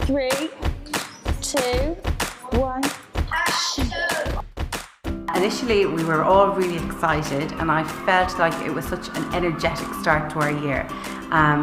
3, 2, 1. Initially, we were all really excited, and I felt like it was such an energetic start to our year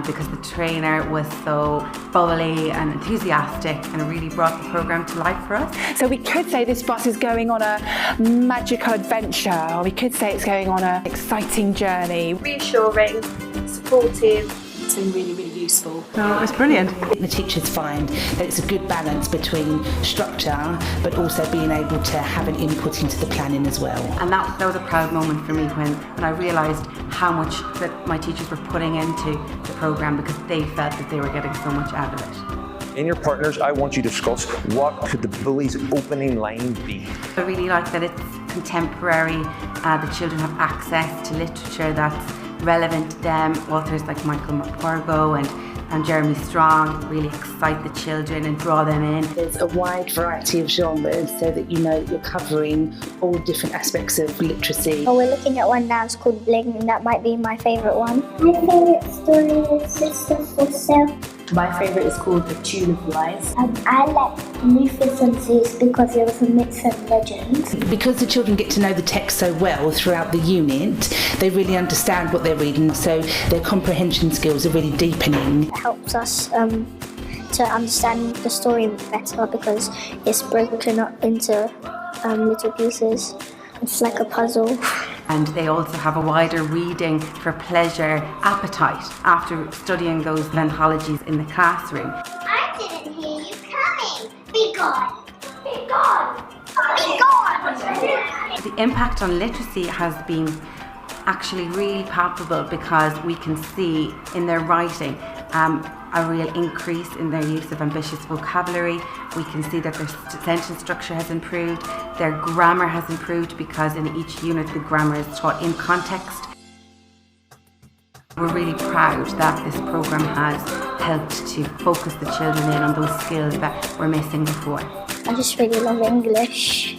because the trainer was so bubbly and enthusiastic, and it really brought the programme to life for us. So we could say this bus is going on a magical adventure, or we could say it's going on an exciting journey. Reassuring, supportive. It's been really, really useful. So it was brilliant. The teachers find that it's a good balance between structure but also being able to have an input into the planning as well. And that was a proud moment for me when I realised how much that my teachers were putting into the programme, because they felt that they were getting so much out of it. In your partners, I want you to discuss what could the bully's opening line be. I really like that it's contemporary, the children have access to literature that's relevant to them. Authors like Michael Morpurgo and Jeremy Strong really excite the children and draw them in. There's a wide variety of genres so that you know that you're covering all different aspects of literacy. Oh, we're looking at one now, it's called Bling, and that might be my favourite one. My favourite story is Sister for Self. My favourite is called The Tune of Lies. I like Rufus and Zeus because it was a mix of legends. Because the children get to know the text so well throughout the unit, they really understand what they're reading, so their comprehension skills are really deepening. It helps us to understand the story better because it's broken up into little pieces. It's like a puzzle. And they also have a wider reading for pleasure appetite after studying those anthologies in the classroom. I didn't hear you coming. Be gone. Be gone. Be gone. The impact on literacy has been actually really palpable because we can see in their writing a real increase in their use of ambitious vocabulary. We can see that their sentence structure has improved, their grammar has improved because in each unit the grammar is taught in context. We're really proud that this programme has helped to focus the children in on those skills that were missing before. I just really love English.